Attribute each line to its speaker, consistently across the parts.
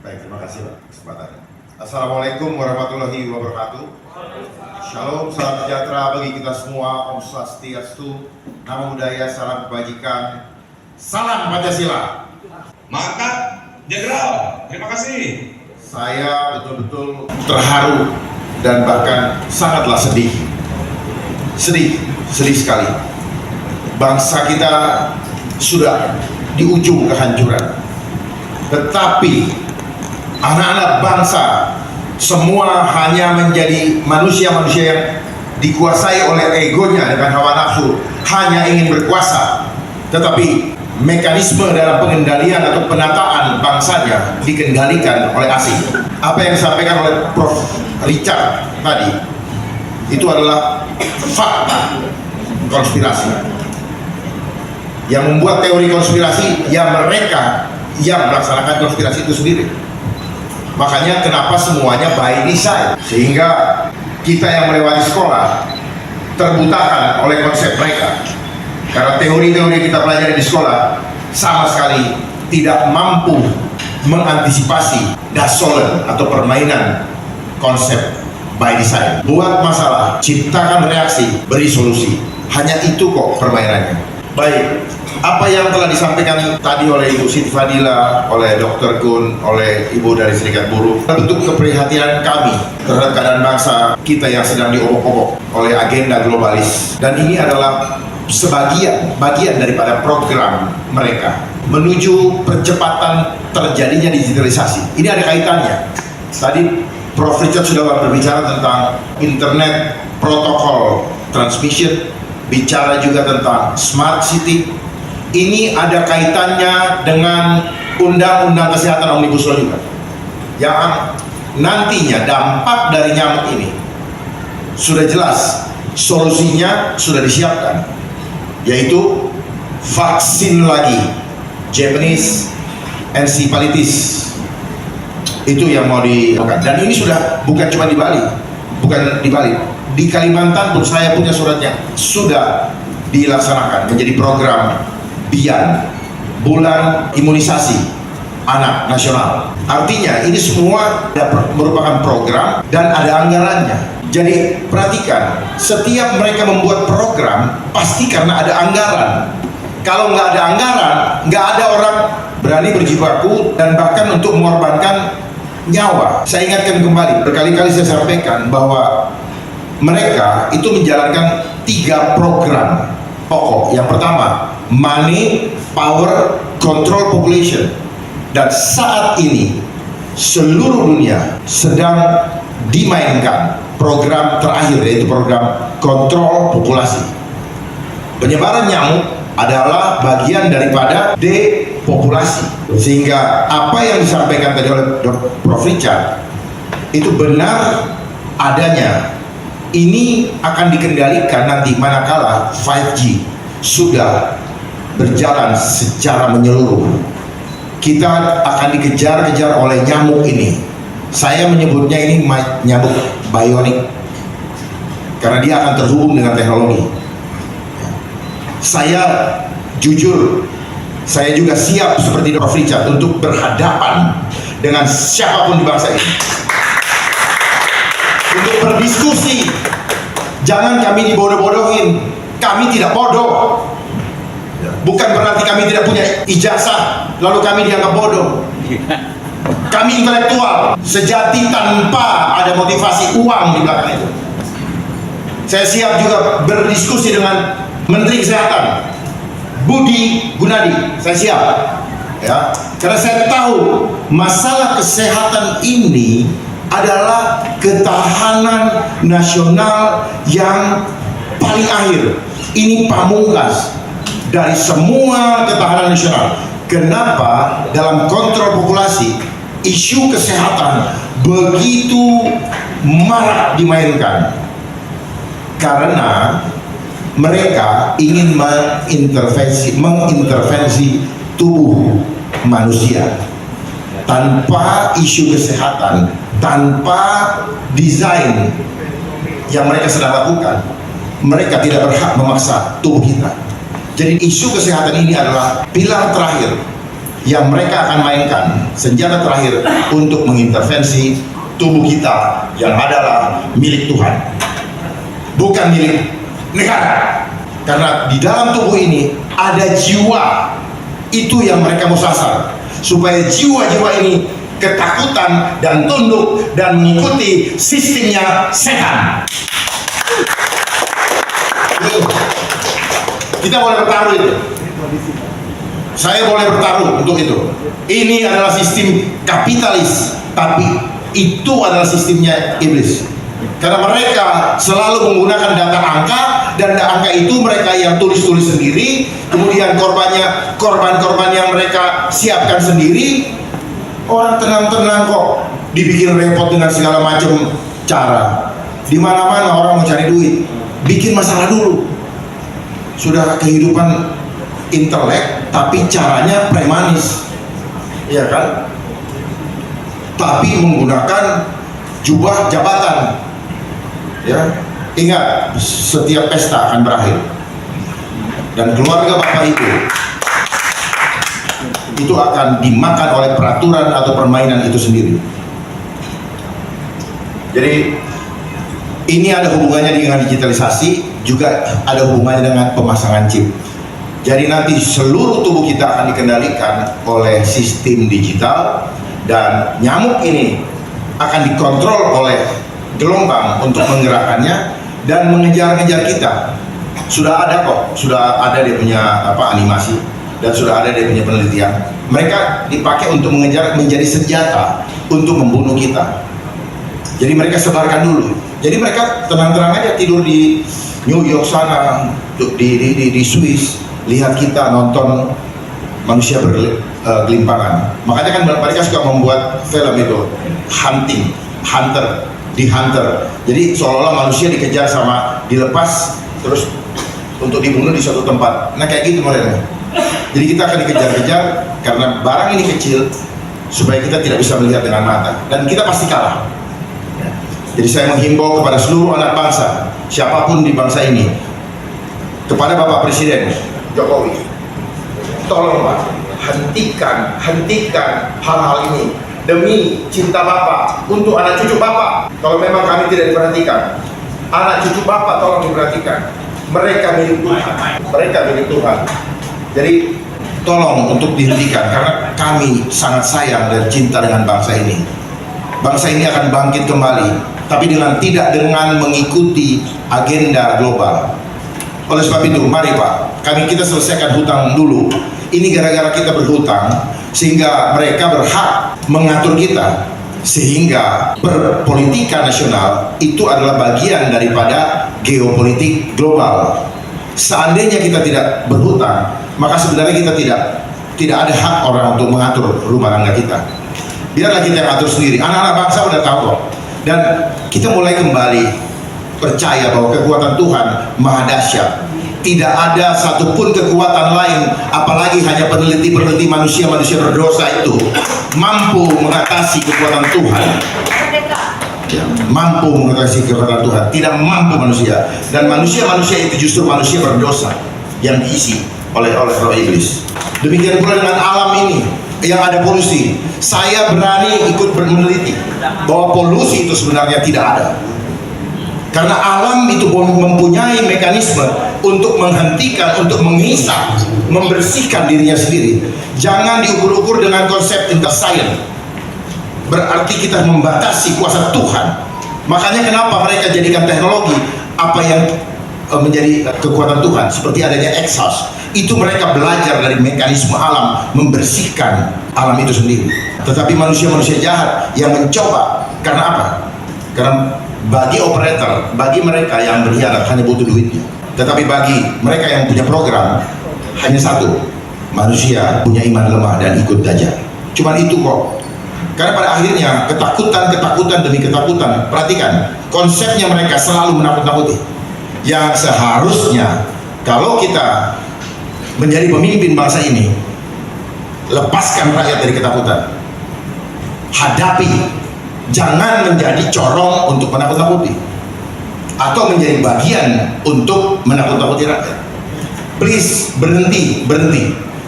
Speaker 1: Baik, terima kasih Pak kesempatannya. Assalamualaikum warahmatullahi wabarakatuh. Shalom, salam sejahtera bagi kita semua. Om Swastiastu, Namo Buddhaya, salam kebajikan, salam Pancasila.
Speaker 2: Mantap, Jenderal. Terima kasih.
Speaker 1: Saya betul-betul terharu dan bahkan sangatlah sedih. Sedih sekali. Bangsa kita sudah di ujung kehancuran. Tetapi anak-anak bangsa semua hanya menjadi manusia-manusia yang dikuasai oleh egonya dengan hawa nafsu, hanya ingin berkuasa. Tetapi mekanisme dalam pengendalian atau penataan bangsanya dikendalikan oleh asing. Apa yang disampaikan oleh Prof. Richard tadi itu adalah fakta konspirasi. Yang membuat teori konspirasi ya mereka yang melaksanakan konspirasi itu sendiri. Makanya kenapa semuanya by design, sehingga kita yang melewati sekolah terbutakan oleh konsep mereka. Karena teori-teori kita pelajari di sekolah sama sekali tidak mampu mengantisipasi dasolen atau permainan konsep by design. Buat masalah, ciptakan reaksi, beri solusi. Hanya itu kok permainannya. Baik, apa yang telah disampaikan tadi oleh Ibu Siti Fadila, oleh Dr. Gun, oleh Ibu dari Serikat Buruh, bentuk keprihatinan kami terhadap keadaan bangsa kita yang sedang diobok-obok oleh agenda globalis. Dan ini adalah bagian daripada program mereka menuju percepatan terjadinya digitalisasi. Ini ada kaitannya. Tadi Prof. Richard sudah berbicara tentang internet protokol transmission, bicara juga tentang smart city. Ini ada kaitannya dengan Undang-Undang Kesehatan Omnibus Law juga, yang nantinya dampak dari nyamuk ini sudah jelas, solusinya sudah disiapkan, yaitu vaksin lagi Japanese encephalitis. Itu yang mau dilakukan. Dan ini sudah bukan cuma di Bali, di Kalimantan pun saya punya suratnya, sudah dilaksanakan menjadi program BIAN, Bulan Imunisasi Anak Nasional. Artinya ini semua merupakan program dan ada anggarannya. Jadi perhatikan, setiap mereka membuat program pasti karena ada anggaran. Kalau nggak ada anggaran, nggak ada orang berani berjibaku dan bahkan untuk mengorbankan nyawa. Saya ingatkan kembali, berkali-kali saya sampaikan bahwa mereka itu menjalankan 3 program pokok. Yang pertama, money, power, control population. Dan saat ini seluruh dunia sedang dimainkan program terakhir, yaitu program kontrol populasi. Penyebaran nyamuk adalah bagian daripada depopulasi. Sehingga apa yang disampaikan tadi oleh Prof. Richard itu benar adanya. Ini akan dikendalikan nanti manakala 5G sudah berjalan secara menyeluruh. Kita akan dikejar-kejar oleh nyamuk ini. Saya menyebutnya ini nyamuk bionik karena dia akan terhubung dengan teknologi. Saya jujur, saya juga siap seperti Prof. Richard untuk berhadapan dengan siapapun di bangsa ini untuk berdiskusi. Jangan kami dibodoh-bodohin. Kami tidak bodoh. Bukan berarti kami tidak punya ijazah lalu kami dianggap bodoh. Kami intelektual sejati tanpa ada motivasi uang di belakang itu. Saya siap juga berdiskusi dengan Menteri Kesehatan Budi Gunadi. Saya siap, ya, karena saya tahu masalah kesehatan ini adalah ketahanan nasional yang paling akhir. Ini pamungkas dari semua ketahanan nasional. Kenapa dalam kontrol populasi isu kesehatan begitu marak dimainkan? Karena mereka ingin mengintervensi tubuh manusia tanpa isu kesehatan, tanpa desain yang mereka sedang lakukan. Mereka tidak berhak memaksa tubuh kita. Jadi isu kesehatan ini adalah pilar terakhir yang mereka akan mainkan senjata terakhir untuk mengintervensi tubuh kita yang adalah milik Tuhan, bukan milik negara. Karena di dalam tubuh ini ada jiwa, itu yang mereka mau sasar, supaya jiwa-jiwa ini ketakutan dan tunduk dan mengikuti sistemnya setan. Kita boleh bertaruh itu. Saya boleh bertaruh untuk itu. Ini adalah sistem kapitalis, tapi itu adalah sistemnya iblis. Karena mereka selalu menggunakan data angka, dan data angka itu mereka yang tulis-tulis sendiri, kemudian korban-korban yang mereka siapkan sendiri. Orang tenang-tenang kok, dibikin repot dengan segala macam cara. Di mana-mana orang mau cari duit, bikin masalah dulu. Sudah kehidupan intelek, tapi caranya premanis, ya kan? Tapi menggunakan jubah jabatan, ya. Ingat, setiap pesta akan berakhir, dan keluarga bapak itu akan dimakan oleh peraturan atau permainan itu sendiri. Jadi ini ada hubungannya dengan digitalisasi, juga ada hubungannya dengan pemasangan chip. Jadi nanti seluruh tubuh kita akan dikendalikan oleh sistem digital, dan nyamuk ini akan dikontrol oleh gelombang untuk menggerakkannya dan mengejar-ngejar kita. Sudah ada kok, sudah ada dia punya animasi, dan sudah ada dia punya penelitian. Mereka dipakai untuk menjadi senjata untuk membunuh kita. Jadi mereka sebarkan dulu. Jadi mereka tenang-tenang aja tidur di New York sana, di Swiss, lihat kita nonton manusia bergelimpangan. Makanya kan mereka suka membuat film itu, hunter. Jadi seolah-olah manusia dikejar sama dilepas terus untuk dibunuh di suatu tempat. Nah kayak gitu modelnya. Jadi kita akan dikejar-kejar karena barang ini kecil, supaya kita tidak bisa melihat dengan mata, dan kita pasti kalah. Jadi saya menghimbau kepada seluruh anak bangsa, siapapun di bangsa ini, kepada Bapak Presiden Jokowi, tolong Pak, hentikan hal-hal ini demi cinta Bapak untuk anak cucu Bapak. Kalau memang kami tidak diperhatikan, anak cucu Bapak tolong diperhatikan. Mereka milik Tuhan. Jadi tolong untuk dihentikan, karena kami sangat sayang dan cinta dengan bangsa ini. Bangsa ini akan bangkit kembali, tapi tidak dengan mengikuti agenda global. Oleh sebab itu, mari Pak, kita selesaikan hutang dulu. Ini gara-gara kita berhutang, sehingga mereka berhak mengatur kita, sehingga berpolitika nasional itu adalah bagian daripada geopolitik global. Seandainya kita tidak berhutang, maka sebenarnya kita tidak ada hak orang untuk mengatur rumah tangga kita. Biarlah kita yang atur sendiri. Anak-anak bangsa udah tahu kok. Dan kita mulai kembali percaya bahwa kekuatan Tuhan maha dahsyat. Tidak ada satupun kekuatan lain, apalagi hanya peneliti manusia berdosa itu mampu mengatasi kekuatan Tuhan. Ya, mampu mengatasi kekuatan Tuhan, tidak mampu manusia. Dan manusia itu justru manusia berdosa yang diisi oleh roh iblis. Demikian pula dengan alam ini yang ada polusi. Saya berani ikut meneliti bahwa polusi itu sebenarnya tidak ada, karena alam itu mempunyai mekanisme untuk menghentikan, untuk menghisap, membersihkan dirinya sendiri. Jangan diukur-ukur dengan konsep science. Berarti kita membatasi kuasa Tuhan. Makanya kenapa mereka jadikan teknologi apa yang menjadi kekuatan Tuhan, seperti adanya exhaust. Itu mereka belajar dari mekanisme alam, membersihkan alam itu sendiri. Tetapi manusia jahat yang mencoba, karena apa? Karena bagi operator, bagi mereka yang berkhianat hanya butuh duitnya. Tetapi bagi mereka yang punya program, hanya satu, manusia punya iman lemah dan ikut dajjal. Cuman itu kok. Karena pada akhirnya ketakutan demi ketakutan. Perhatikan, konsepnya mereka selalu menakut-nakuti. Yang seharusnya kalau kita menjadi pemimpin bangsa ini, lepaskan rakyat dari ketakutan. Hadapi, jangan menjadi corong untuk menakut-nakuti atau menjadi bagian untuk menakut-nakuti rakyat. Please berhenti.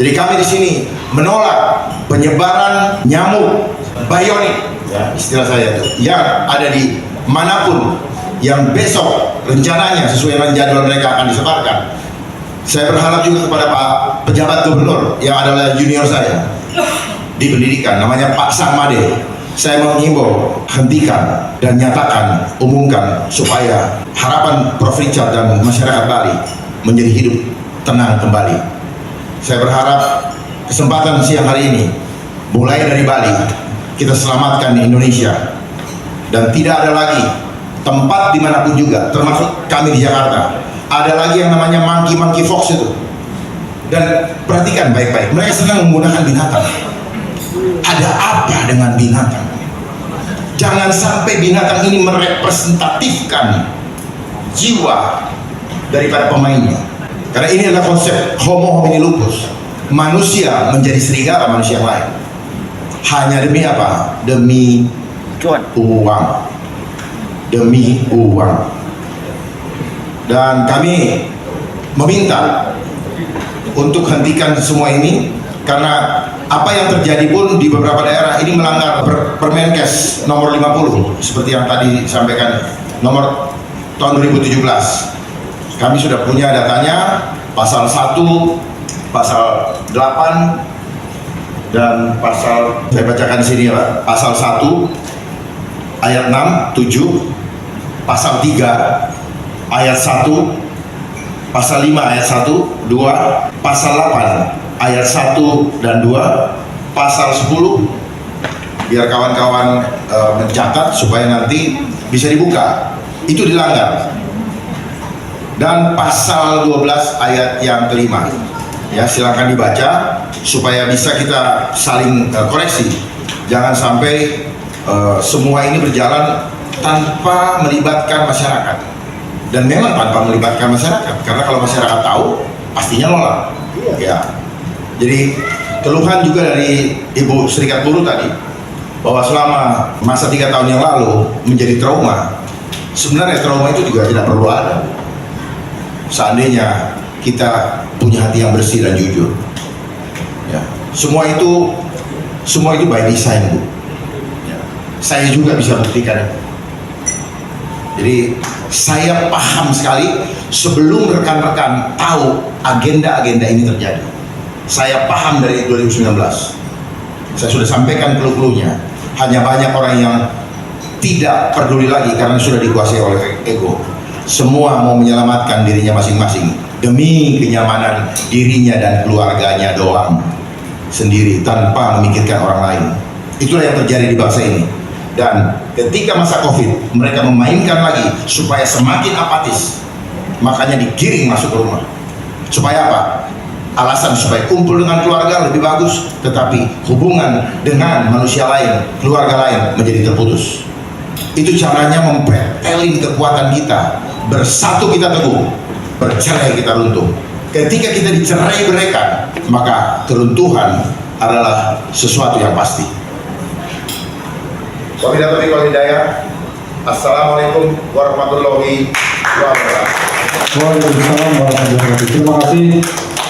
Speaker 1: Jadi kami di sini menolak penyebaran nyamuk bionik, ya, istilah saya itu, yang ada di manapun yang besok rencananya sesuai dengan jadwal mereka akan disebarkan. Saya berharap juga kepada Pak pejabat gubernur yang adalah junior saya di pendidikan, namanya Pak Samade. Saya mengimbau, hentikan dan nyatakan, umumkan supaya harapan Prof. Richard dan masyarakat Bali menjadi hidup tenang kembali. Saya berharap kesempatan siang hari ini, mulai dari Bali, kita selamatkan di Indonesia, dan tidak ada lagi tempat dimanapun juga, termasuk kami di Jakarta, ada lagi yang namanya monkey fox itu. Dan perhatikan baik-baik, mereka senang menggunakan binatang. Ada apa dengan binatang? Jangan sampai binatang ini merepresentatifkan jiwa daripada pemainnya. Karena ini adalah konsep homo homini lupus, manusia menjadi serigala manusia yang lain. Hanya demi apa? Demi uang. Demi uang. Dan kami meminta untuk hentikan semua ini, karena apa yang terjadi pun di beberapa daerah ini melanggar Permenkes nomor 50 seperti yang tadi disampaikan, nomor tahun 2017. Kami sudah punya datanya, pasal 1, pasal 8, dan pasal, saya bacakan di sini ya, pasal 1 ayat 6, 7, pasal 3 ayat 1, pasal 5 ayat 1, 2, pasal 8 ayat 1 dan 2, pasal 10, biar kawan-kawan mencatat supaya nanti bisa dibuka, itu dilanggar. Dan pasal 12 ayat yang kelima, ya, silakan dibaca supaya bisa kita saling koreksi. Jangan sampai semua ini berjalan tanpa melibatkan masyarakat. Dan memang tanpa melibatkan masyarakat, karena kalau masyarakat tahu pastinya nolak. Ya. Jadi keluhan juga dari Ibu Serikat Buruh tadi, bahwa selama masa 3 tahun yang lalu menjadi trauma. Sebenarnya trauma itu juga tidak perlu ada, seandainya kita punya hati yang bersih dan jujur. Ya. Semua itu by design, Bu. Ya. Saya juga bisa buktikan. Jadi saya paham sekali sebelum rekan-rekan tahu agenda-agenda ini terjadi. Saya paham dari 2019. Saya sudah sampaikan clue-cluenya. Hanya banyak orang yang tidak peduli lagi karena sudah dikuasai oleh ego. Semua mau menyelamatkan dirinya masing-masing demi kenyamanan dirinya dan keluarganya doang sendiri, tanpa memikirkan orang lain. Itulah yang terjadi di bangsa ini. Dan ketika masa Covid, mereka memainkan lagi supaya semakin apatis. Makanya digiring masuk ke rumah. Supaya apa? Alasan supaya kumpul dengan keluarga lebih bagus, tetapi hubungan dengan manusia lain, keluarga lain menjadi terputus. Itu caranya mempretelin kekuatan kita. Bersatu kita teguh, bercerai kita runtuh. Ketika kita dicerai beraikan, maka keruntuhan adalah sesuatu yang pasti. Wabillahi taufiq wal hidayah. Assalamualaikum warahmatullahi wabarakatuh.
Speaker 3: Waalaikumsalam warahmatullahi wabarakatuh. Terima kasih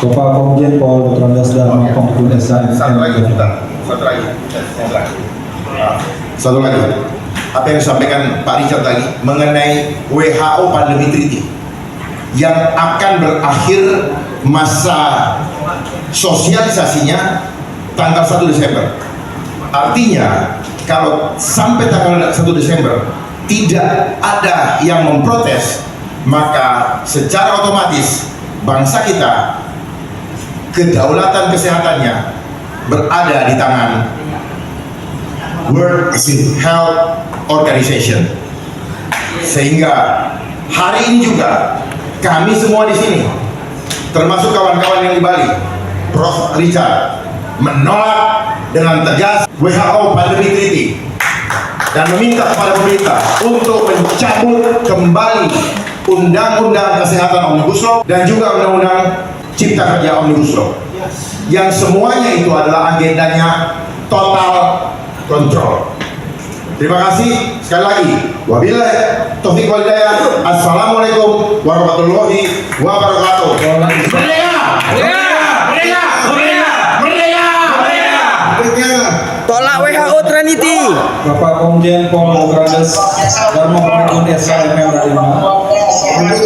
Speaker 3: Bapak Komjen Pol Dr. Andas dan Komjen SAN.
Speaker 1: Satu lagi. Satu lagi. Apa yang disampaikan Pak Richard tadi mengenai WHO Pandemi Treaty yang akan berakhir masa sosialisasinya tanggal 1 Desember. Artinya kalau sampai tanggal 1 Desember tidak ada yang memprotes, maka secara otomatis bangsa kita kedaulatan kesehatannya berada di tangan World Health Organization. Sehingga hari ini juga kami semua di sini, termasuk kawan-kawan yang di Bali, Prof. Richard, menolak dengan tegas WHO Pandemi Treaty dan meminta kepada pemerintah untuk mencabut kembali Undang-Undang Kesehatan Omnibus Law dan juga Undang-Undang Cipta Kerja Omnibus Law, yang semuanya itu adalah agendanya total kontrol. Terima kasih sekali lagi. Wabillahi taufiq wal hidayah. Assalamualaikum warahmatullahi wabarakatuh.
Speaker 3: Waalaikumsalam.
Speaker 4: Merdeka! Merdeka! Merdeka! Tolak WHO Trinity.
Speaker 3: Bapak Komjen Pol Dr. Andes Darmo Pemimpin SHM Medan 5.
Speaker 1: Terus,